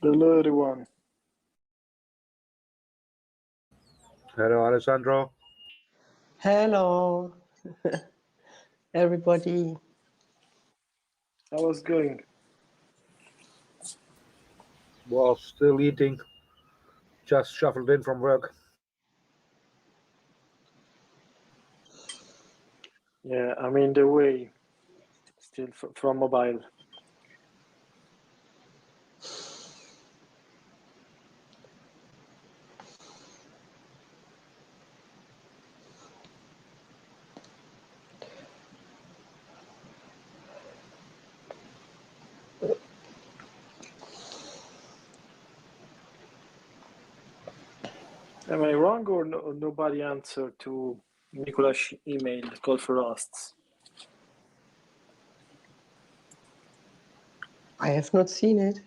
Hello, everyone. Hello, Alessandro. Hello, everybody. How was going? Well, still eating. Just shuffled in from work. Yeah, I'm in the way. Still from mobile. Am I wrong or nobody answered to Nicolas' email call for roasts? I have not seen it.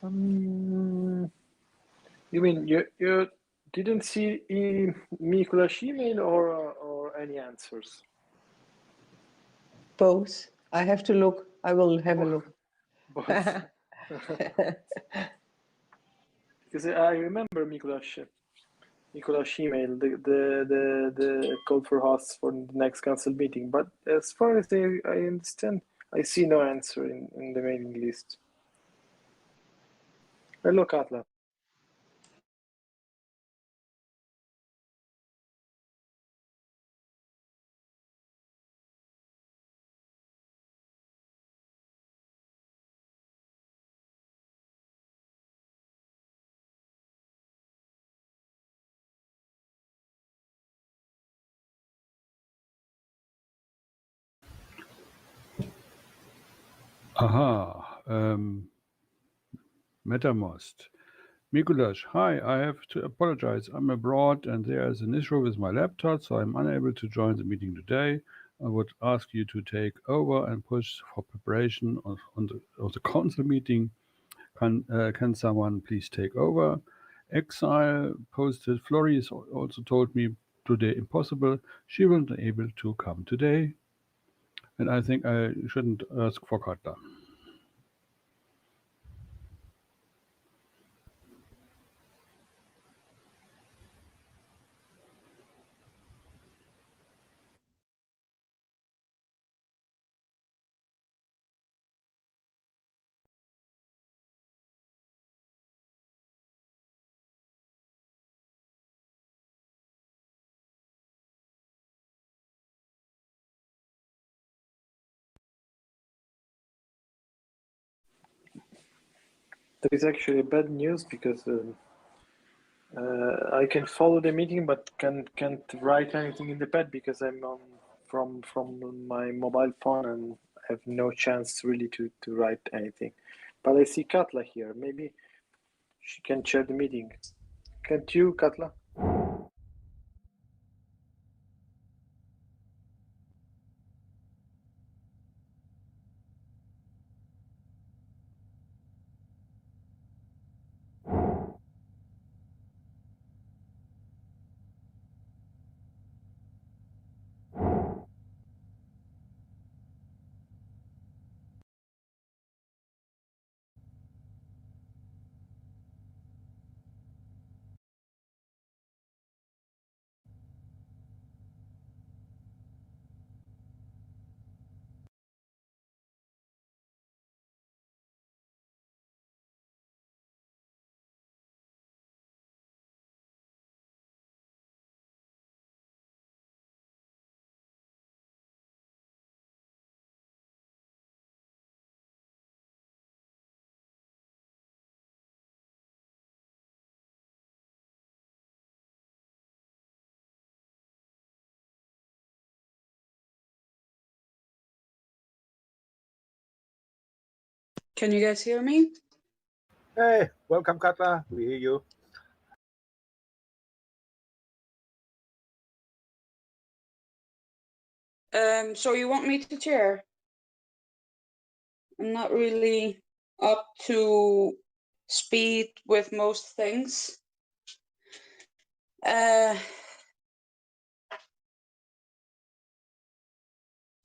You mean you didn't see Nicolas' email or any answers? Both. I have to look. I will have a look. Both. Because I remember Nicolas' email, the call for hosts for the next council meeting. But as far as I understand, I see no answer in the mailing list. Hello, Katla. Aha, MetaMost. Mikuláš, hi, I have to apologize. I'm abroad and there is an issue with my laptop, so I'm unable to join the meeting today. I would ask you to take over and push for preparation of the council meeting. Can someone please take over? Exile posted. Flori also told me today impossible. She wasn't able to come today. And I think I shouldn't ask for Katla. There is actually bad news because I can follow the meeting but can't write anything in the pad because I'm on from my mobile phone and have no chance really to write anything. But I see Katla here. Maybe she can chair the meeting. Can't you, Katla? Can you guys hear me? Hey, welcome, Katla. We hear you. So you want me to chair? I'm not really up to speed with most things.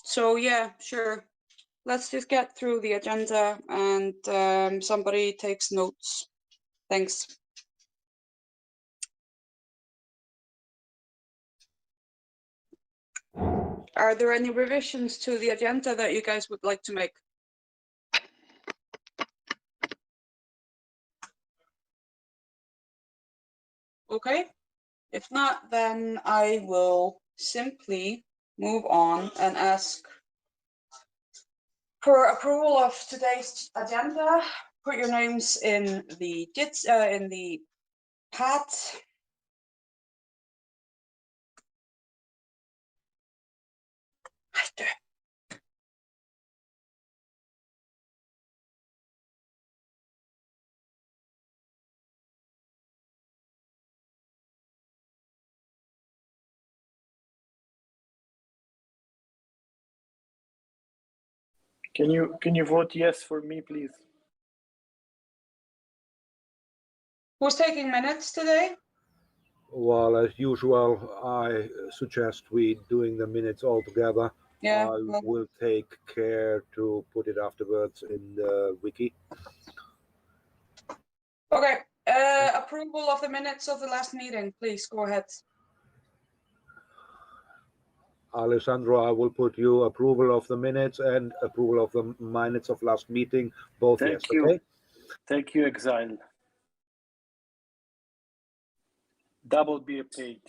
So yeah, sure. let's just get through the agenda and somebody takes notes. Thanks. Are there any revisions to the agenda that you guys would like to make? Okay, if not, then I will simply move on and ask for approval of today's agenda. Put your names in the pad. Can you vote yes for me, please? Who's taking minutes today? Well, as usual, I suggest we doing the minutes all together. Yeah. I will take care to put it afterwards in the wiki. Okay. Approval of the minutes of the last meeting, please go ahead. Alessandro, I will put you approval of the minutes and approval of the minutes of last meeting, both Thank yes, you. okay? Thank you, Exile. Double be paid.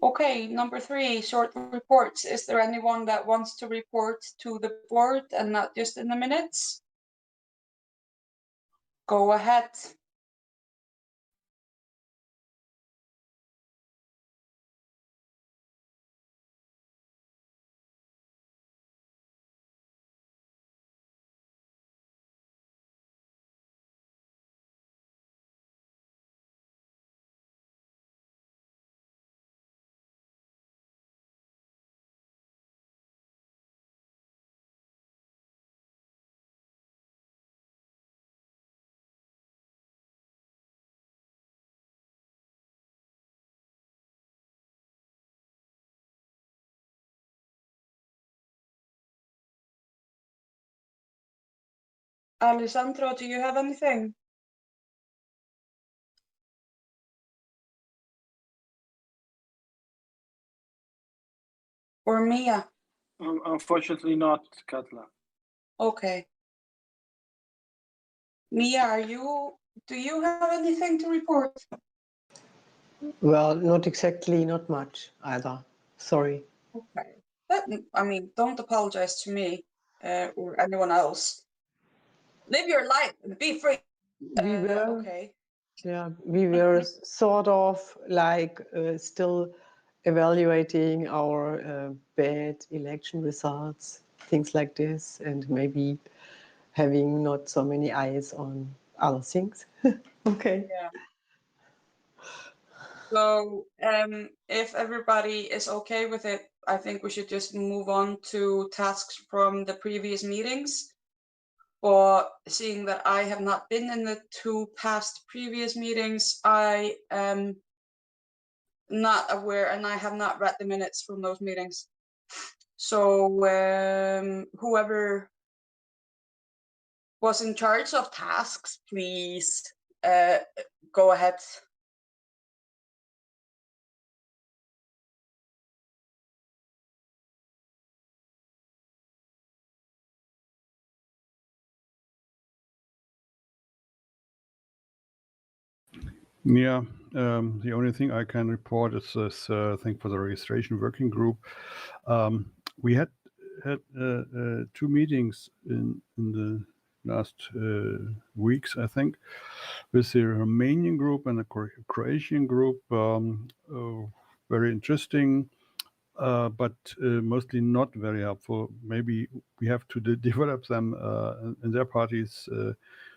Okay, number 3, short reports. Is there anyone that wants to report to the board and not just in the minutes? Go ahead. Alessandro, do you have anything? Or Mia? Unfortunately not, Katla. Okay. Mia, do you have anything to report? Well, not exactly, not much either. Sorry. Okay. I mean, don't apologize to me or anyone else. Live your life and be free. We were, Okay. yeah, we were sort of like still evaluating our bad election results, things like this, and maybe having not so many eyes on other things. Okay. Yeah. So if everybody is okay with it, I think we should just move on to tasks from the previous meetings. But seeing that I have not been in the 2 past previous meetings, I am not aware and I have not read the minutes from those meetings. So whoever was in charge of tasks, please go ahead. Yeah, the only thing I can report is this thing for the registration working group. We had 2 meetings in the last weeks, I think, with the Romanian group and the Croatian group. Very interesting, but mostly not very helpful. Maybe we have to develop them in their parties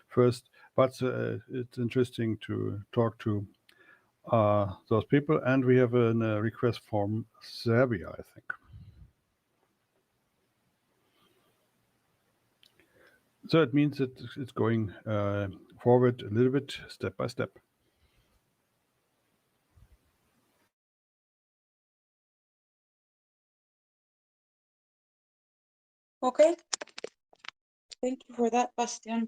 first. But it's interesting to talk to those people, and we have a request from Serbia, I think. So it means that it's going forward a little bit, step by step. Okay. Thank you for that, Bastian.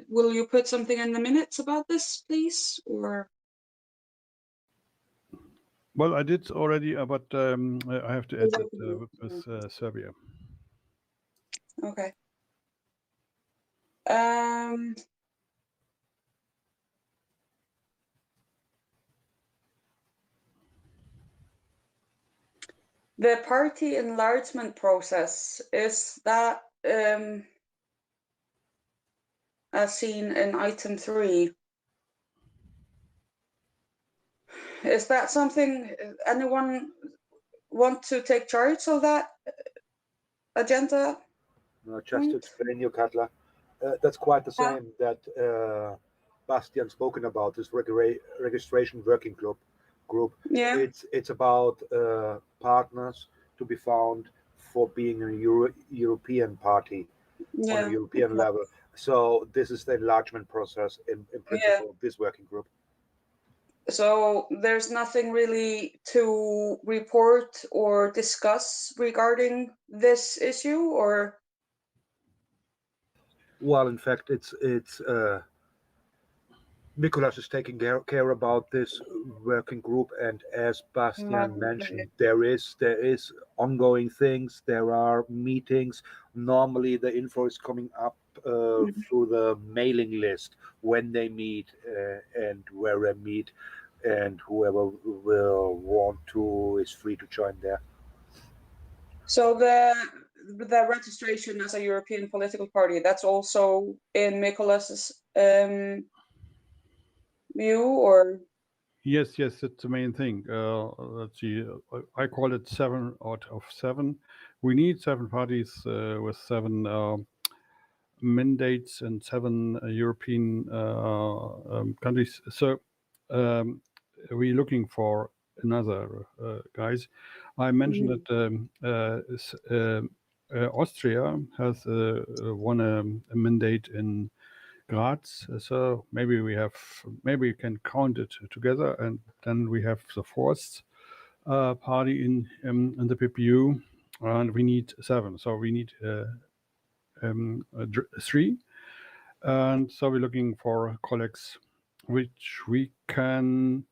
Will you put something in the minutes about this, please? Or Well, I did already, but I have to add that with Serbia. okay. The party enlargement process, is that as seen in item 3? Is that something anyone want to take charge of that agenda? Just to explain you, Katla, that's quite the same that Bastian spoken about, this registration working group. Yeah. It's about partners to be found for being a European party on a European level. So this is the enlargement process in principle of this working group. So there's nothing really to report or discuss regarding this issue, or? Well, in fact, it's Nicholas is taking care about this working group, and as Bastian mentioned, there is ongoing things. There are meetings. Normally, the info is coming up through the mailing list when they meet and where they meet, and whoever will want to is free to join there. So the registration as a European political party, that's also in Nicholas's view, or? Yes, that's the main thing. Let's see, I call it 7 out of 7. We need 7 parties with 7 mandates and 7 European countries. So we're looking for another guys. I mentioned that Austria has won a mandate in Graz, so maybe we can count it together, and then we have the 4th party in the PPEU, and we need 7. So we need 3, and so we're looking for colleagues which we can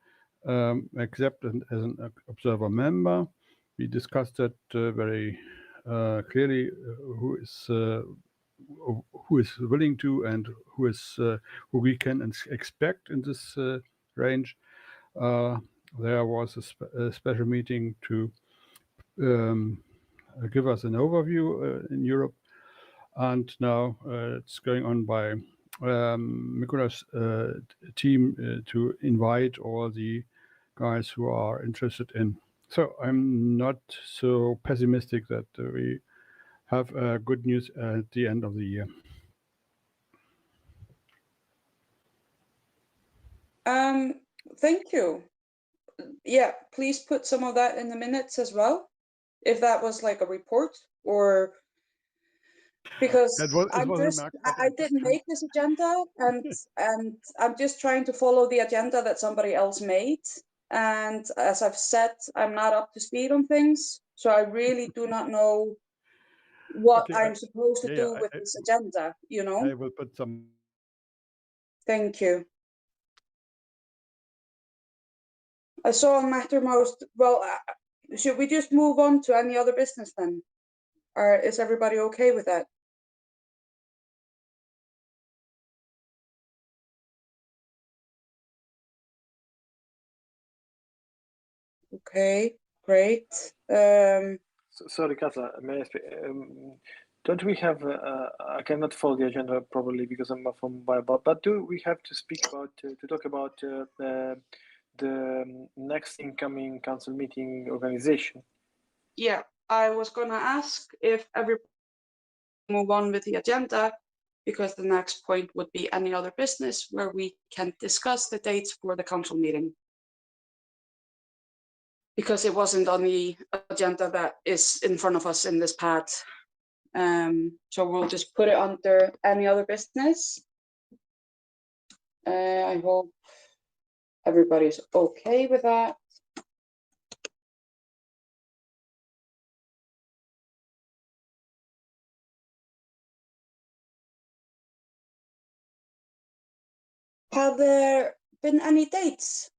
accept as an observer member. We discussed that very clearly, who is willing to and who we can expect in this range. There was a special meeting to give us an overview in Europe, and now it's going on by Mikula's team to invite all the guys who are interested in. So I'm not so pessimistic that we have good news at the end of the year. Thank you. Yeah, please put some of that in the minutes as well, if that was like a report, or because I didn't make this agenda, and I'm just trying to follow the agenda that somebody else made. And as I've said, I'm not up to speed on things, so I really do not know what I'm supposed to do with this agenda, you know? I will put some. Thank you. I saw Mattermost. Well, should we just move on to any other business then? Or is everybody okay with that? Okay, great. Sorry, Katla, may I speak? Don't we have? I cannot follow the agenda properly because I'm from Bible. But do we have to speak about to talk about the next incoming council meeting organization? Yeah, I was gonna ask if everybody move on with the agenda, because the next point would be any other business where we can discuss the dates for the council meeting. Because it wasn't on the agenda that is in front of us in this pad. So we'll just put it under any other business. I hope everybody's okay with that. Have there been any dates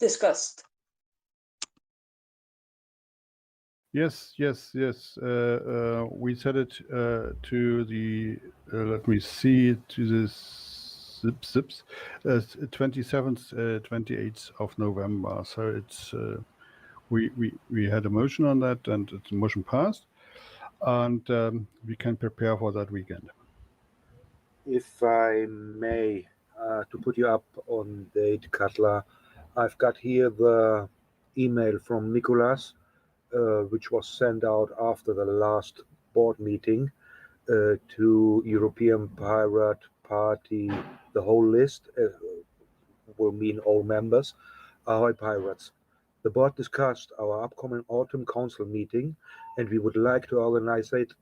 discussed? Yes. We set it to the, let me see, to the 27th, 28th of November. So it's, we had a motion on that, and the motion passed, and we can prepare for that weekend. If I may, to put you up on date, Katla, I've got here the email from Nicolas, which was sent out after the last board meeting to European Pirate Party. The whole list will mean all members. Ahoy Pirates. The board discussed our upcoming autumn council meeting, and we would like to organize it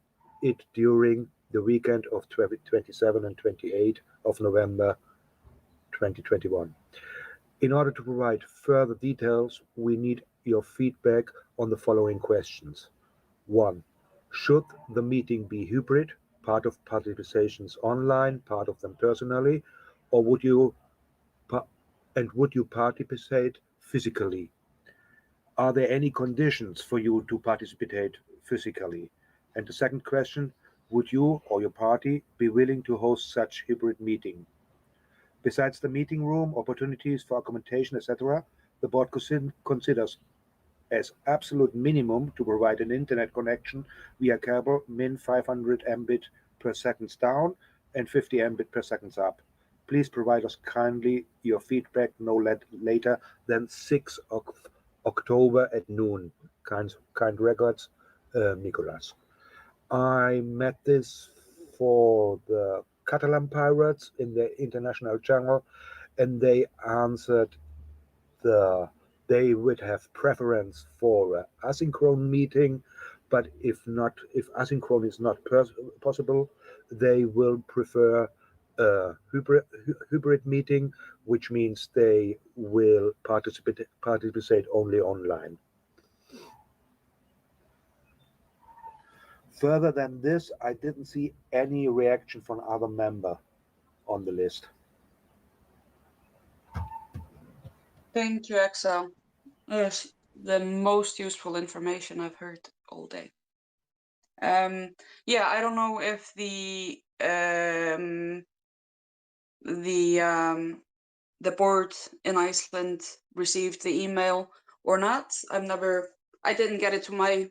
during the weekend of 27 and 28 of November 2021. In order to provide further details, we need your feedback on the following questions. 1. Should the meeting be hybrid, part of participations online, part of them personally, or would you participate physically? Are there any conditions for you to participate physically? And the second question, would you or your party be willing to host such hybrid meeting? Besides the meeting room, opportunities for accommodation, etc., the board considers as absolute minimum to provide an internet connection via cable min 500 Mbit per second down and 50 Mbit per second up. Please provide us kindly your feedback no later than 6th of October at noon. Kind regards, Nicolas. I met this for the Catalan Pirates in the international channel, and they answered they would have preference for an asynchronous meeting, but if asynchronous is not possible, they will prefer a hybrid meeting, which means they will participate only online. Further than this, I didn't see any reaction from other member on the list. Thank you, Excel. Yes, the most useful information I've heard all day. Yeah, I don't know if the board in Iceland received the email or not. I didn't get it to my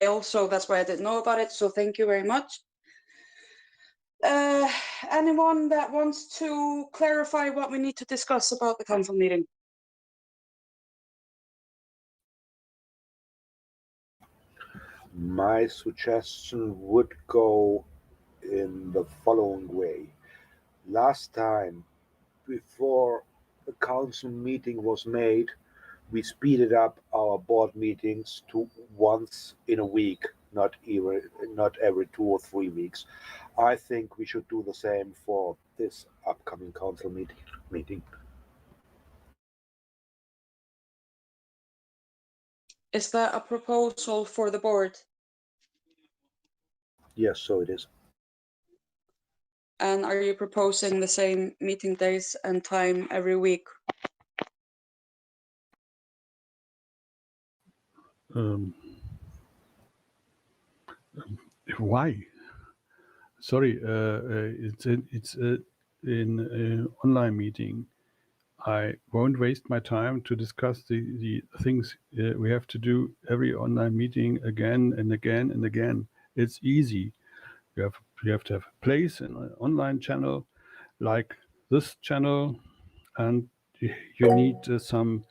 mail, so that's why I didn't know about it. So thank you very much. Anyone that wants to clarify what we need to discuss about the council meeting? My suggestion would go in the following way. Last time, before the council meeting was made, we speeded up our board meetings to once in a week, not every 2 or 3 weeks. I think we should do the same for this upcoming council meeting. Is that a proposal for the board? Yes, so it is. And are you proposing the same meeting days and time every week? Why? Sorry, it's in online meeting. I won't waste my time to discuss the things we have to do every online meeting again and again and again. It's easy. You have to have a place in an online channel like this channel, and you need some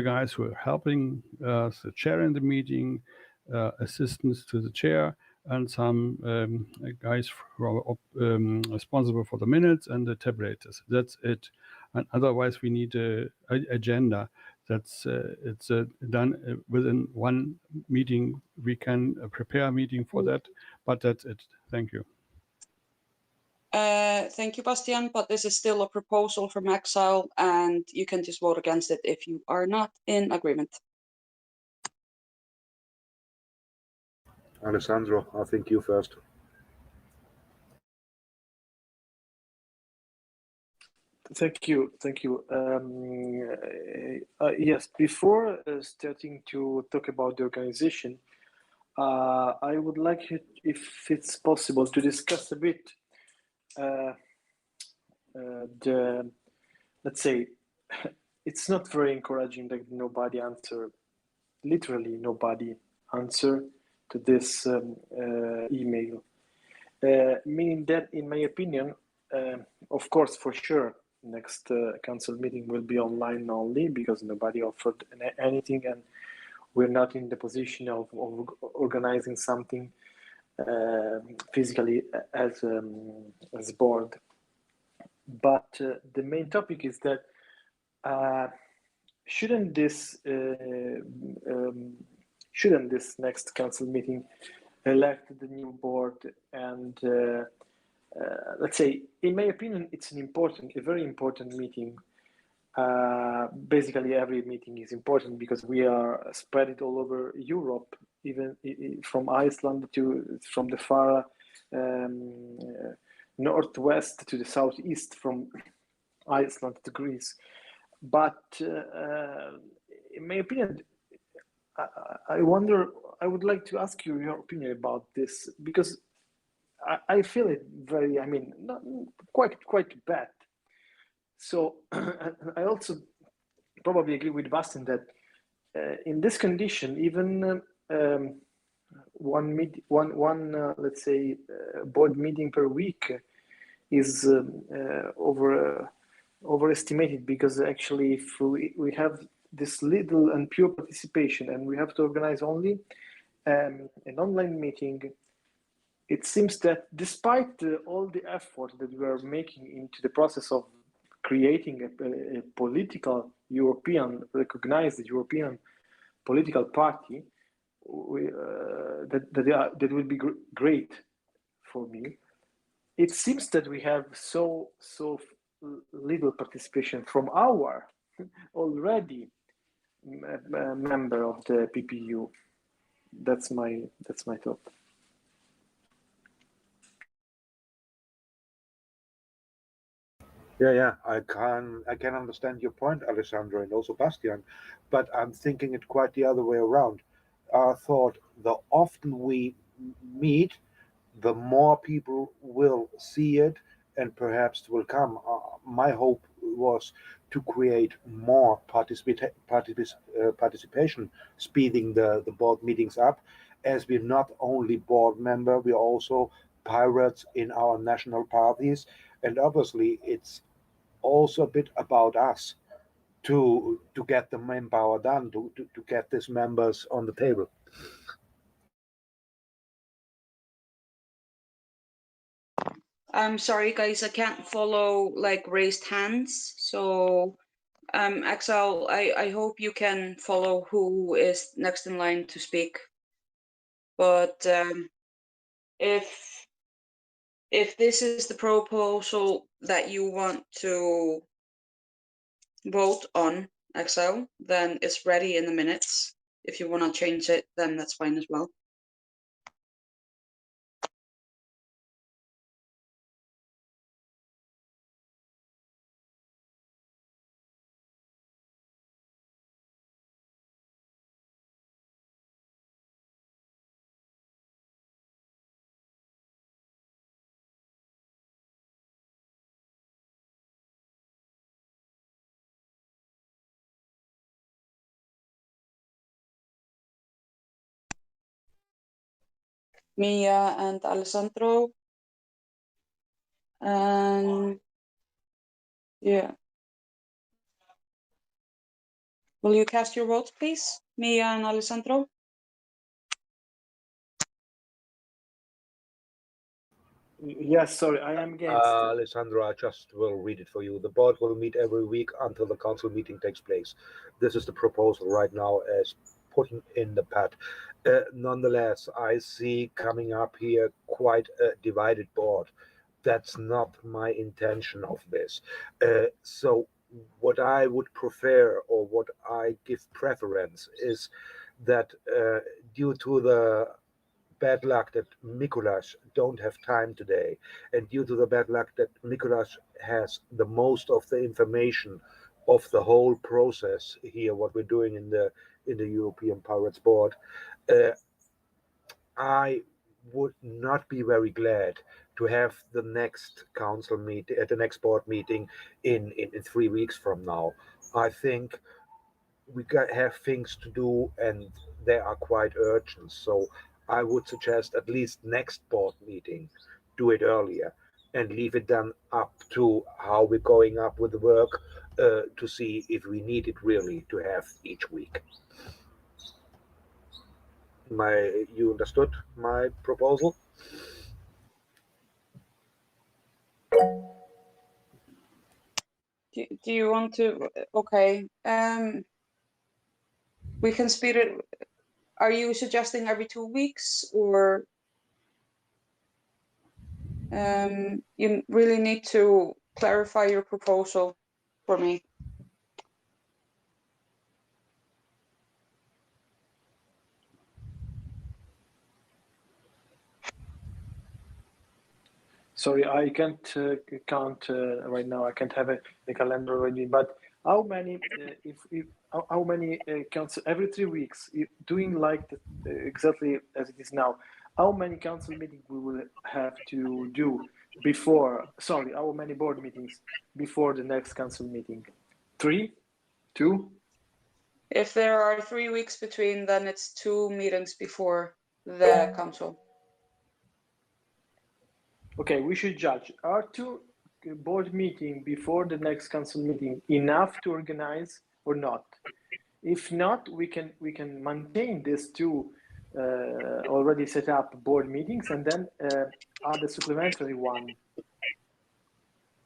guys who are helping the chair in the meeting, assistants to the chair, and some guys who are responsible for the minutes and the tabulators. That's it. And otherwise, we need an agenda. that's it's done within one meeting. We can prepare a meeting for that, but that's it. Thank you. Thank you, Bastian, but this is still a proposal from Exile, and you can just vote against it if you are not in agreement. Alessandro, I think you first. Thank you. Yes, before starting to talk about the organization, I would like it, if it's possible, to discuss a bit the, let's say, it's not very encouraging that nobody answer, literally nobody answer to this email. Meaning that, in my opinion, of course, for sure, next council meeting will be online only because nobody offered anything, and we're not in the position of organizing something physically as board. But the main topic is that shouldn't this next council meeting elect the new board and let's say, in my opinion, it's a very important meeting. Basically, every meeting is important because we are spread all over Europe, even from Iceland from the far northwest to the southeast, from Iceland to Greece. But in my opinion, I wonder. I would like to ask you your opinion about this because I feel it very, I mean, not, quite bad. So I also probably agree with Bastian that in this condition, even let's say board meeting per week is overestimated, because actually if we have this little and pure participation and we have to organize only an online meeting, it seems that despite all the effort that we are making into the process of creating a political European, recognized European political party, that would be great for me. It seems that we have so little participation from our already member of the PPEU. That's my thought. Yeah, I can understand your point, Alessandro, and also Bastian, but I'm thinking it quite the other way around. I thought the often we meet, the more people will see it and perhaps will come. My hope was to create more participation, speeding the board meetings up, as we're not only board member, we're also pirates in our national parties, and obviously it's also a bit about us to get the manpower done, to get these members on the table. I'm sorry, guys, I can't follow like raised hands. So, Axel, I hope you can follow who is next in line to speak. But if this is the proposal that you want to vote on, Axel, then it's ready in the minutes. If you want to change it, then that's fine as well. Mia and Alessandro. And yeah. Will you cast your votes, please? Mia and Alessandro? Yes, sorry, I am against it. Alessandro, I just will read it for you. The board will meet every week until the council meeting takes place. This is the proposal right now as putting in the pad. Nonetheless, I see coming up here quite a divided board. That's not my intention of this. So what I would prefer, or what I give preference, is that due to the bad luck that Mikuláš don't have time today, and due to the bad luck that Mikuláš has the most of the information of the whole process here, what we're doing in the European Pirates Board, I would not be very glad to have the next council meeting at the next board meeting in 3 weeks from now. I think we have things to do and they are quite urgent. So I would suggest at least next board meeting, do it earlier and leave it then up to how we're going up with the work to see if we need it really to have each week. You understood my proposal? Do you want to? Okay. We can speed it. Are you suggesting every 2 weeks, or you really need to clarify your proposal for me? Sorry, I can't right now. I can't have a calendar ready. But how many? If how many council every 3 weeks? Doing like exactly as it is now. How many council meetings we will have to do before? Sorry, how many board meetings before the next council meeting? 3, 2. If there are 3 weeks between, then it's 2 meetings before the council. Okay, we should judge. Are 2 board meeting before the next council meeting enough to organize or not? If not, we can maintain these 2 already set up board meetings and then add a supplementary one,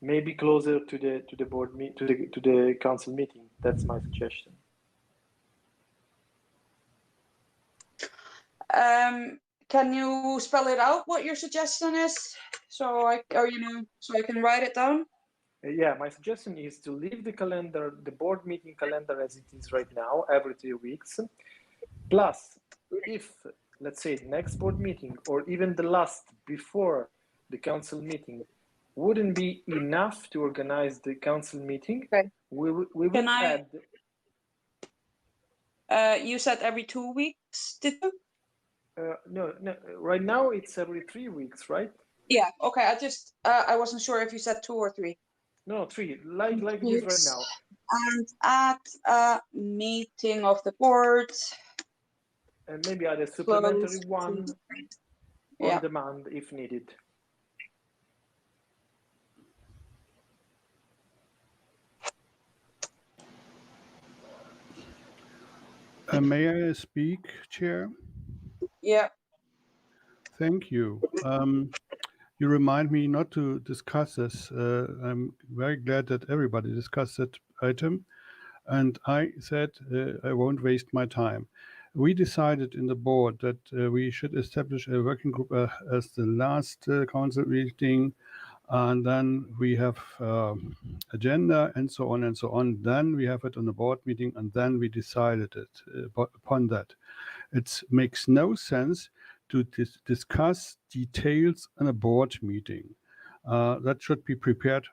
maybe closer to the board to the council meeting. That's my suggestion. Can you spell it out what your suggestion is, so I can write it down? Yeah, my suggestion is to leave the calendar, the board meeting calendar as it is right now, every 3 weeks. Plus, if, let's say, the next board meeting or even the last before the council meeting wouldn't be enough to organize the council meeting, okay, we will add. You said every 2 weeks, did you? No, right now it's every 3 weeks, right? Yeah, okay, I wasn't sure if you said 2 or 3. No, 3, like it is right now. And at a meeting of the board. And maybe add a supplementary one on demand if needed. May I speak, Chair? Yeah. Thank you. You remind me not to discuss this. I'm very glad that everybody discussed that item. And I said I won't waste my time. We decided in the board that we should establish a working group as the last council meeting, and then we have agenda and so on and so on. Then we have it on the board meeting, and then we decided it upon that. It makes no sense to discuss details in a board meeting. That should be prepared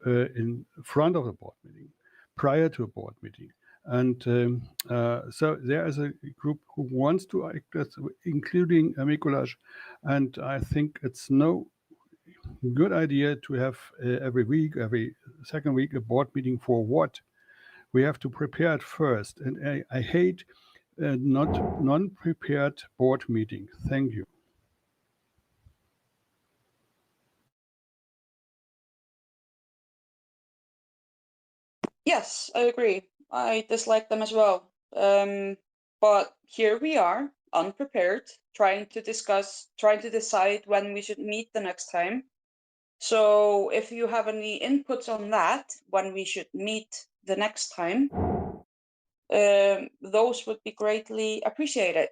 in front of the board meeting, prior to a board meeting. And so there is a group who wants to act as, including Mikuláš, and I think it's no good idea to have every week, every second week, a board meeting for what? We have to prepare it first. And I hate not non-prepared board meeting. Thank you. Yes, I agree. I dislike them as well. But here we are. unprepared, trying to decide when we should meet the next time. So if you have any inputs on that, when we should meet the next time, those would be greatly appreciated.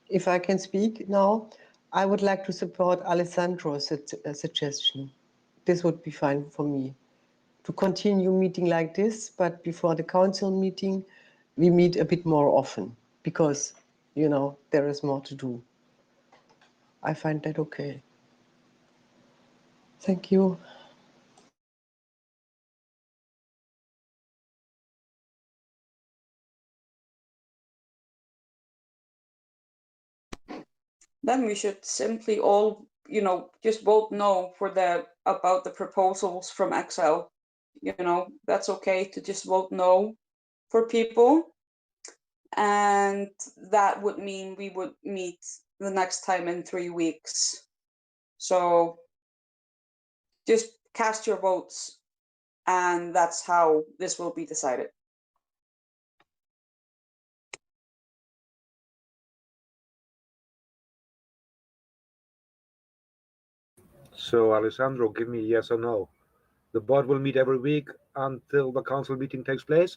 If I can speak now, I would like to support Alessandro's suggestion. This would be fine for me. To continue meeting like this, but before the council meeting, we meet a bit more often because, you know, there is more to do. I find that okay. Thank you. Then we should simply all, you know, just vote no for about the proposals from Excel. You know, that's okay to just vote no for people. And that would mean we would meet the next time in 3 weeks. So just cast your votes, and that's how this will be decided. So, Alessandro, give me yes or no. The board will meet every week until the council meeting takes place?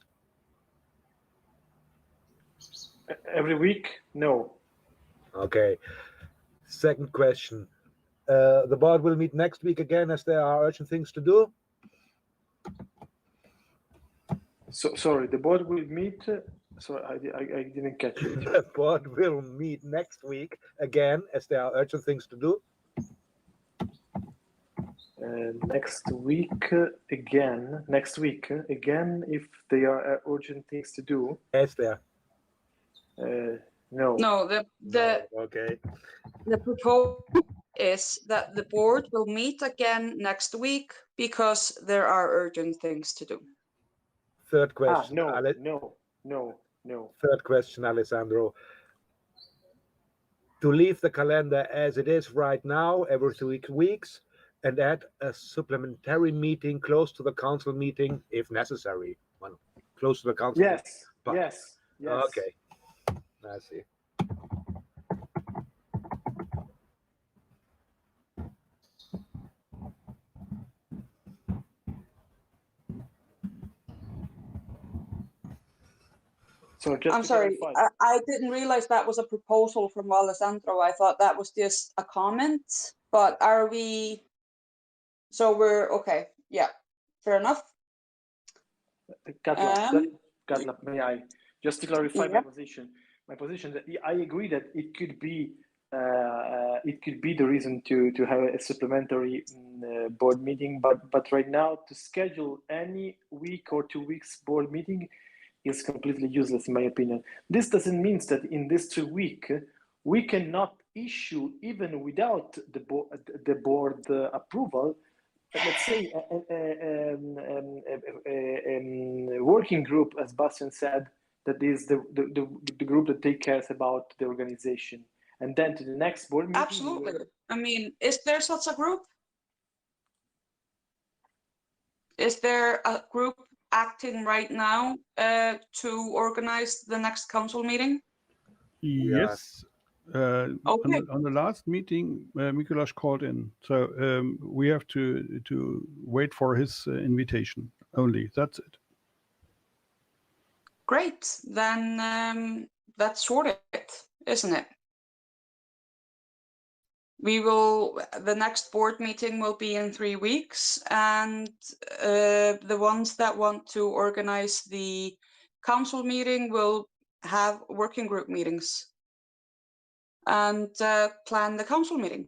Every week? No. Okay. Second question. The board will meet next week again as there are urgent things to do? So sorry, the board will meet. Sorry, I didn't catch it. The board will meet next week again as there are urgent things to do? Next week again. Next week again, if there are urgent things to do. Yes, there. No. No, Okay. the proposal is that the board will meet again next week because there are urgent things to do. Third question. No. Third question, Alessandro. To leave the calendar as it is right now, every 3 weeks, and add a supplementary meeting close to the council meeting if necessary. Well, close to the council meeting. Yes. Okay. I see. So just I'm sorry, I didn't realize that was a proposal from Alessandro. I thought that was just a comment, but are we, so we're, okay, yeah, fair enough. Katla, may I just to clarify Yeah. my position? My position that I agree that it could be the reason to have a supplementary board meeting, but right now to schedule any week or 2 weeks board meeting is completely useless in my opinion. This doesn't mean that in this 2 week we cannot issue, even without the board approval, let's say a working group, as Bastian said, that is the group that takes care about the organization, and then to the next board meeting. Absolutely. I mean, is there such a group? Is there a group acting right now to organize the next council meeting? Yes. Okay. On the last meeting, Mikuláš called in, so we have to wait for his invitation only. That's it. Great. Then that's sorted, isn't it? The next board meeting will be in 3 weeks, and the ones that want to organize the council meeting will have working group meetings and plan the council meeting.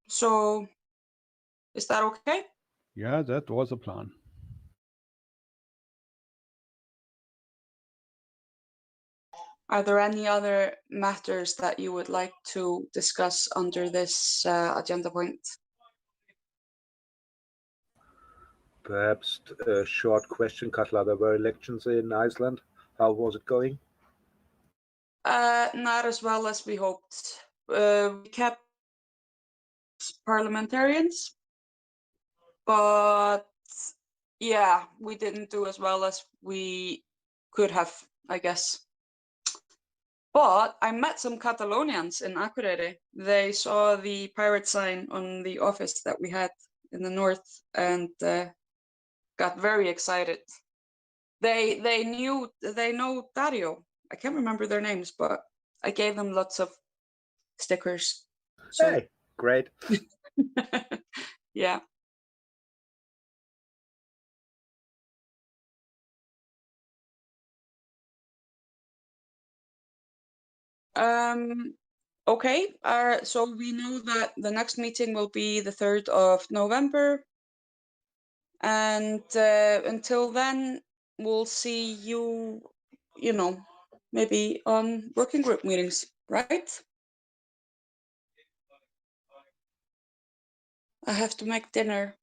So is that okay? Yeah, that was a plan. Are there any other matters that you would like to discuss under this agenda point? Perhaps a short question, Katla. There were elections in Iceland. How was it going? Not as well as we hoped. we kept parliamentarians, but yeah, we didn't do as well as we could have, I guess. But I met some Catalonians in Akureyri. They saw the pirate sign on the office that we had in the north and got very excited. They know Dario. I can't remember their names, but I gave them lots of stickers. So Hey, great. yeah. Okay, so we know that the next meeting will be the 3rd of November. And until then, we'll see you, maybe on working group meetings, right? I have to make dinner.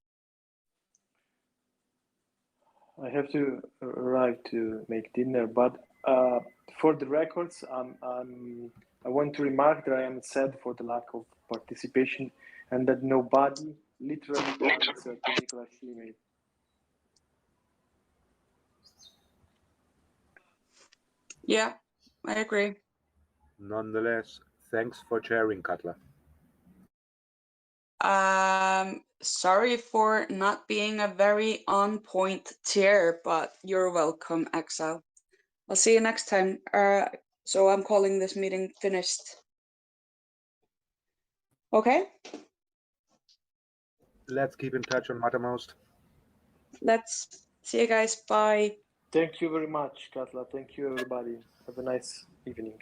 I have to arrive to make dinner, but for the records, I want to remark that I am sad for the lack of participation and that nobody literally answered to Nicolas' email. Yeah, I agree. Nonetheless, thanks for sharing, Katla. Sorry for not being a very on point chair, but you're welcome, Exile. I'll see you next time. So I'm calling this meeting finished. Okay? Let's keep in touch on Mattermost. Let's see you guys. Bye. Thank you very much, Katla. Thank you, everybody. Have a nice evening.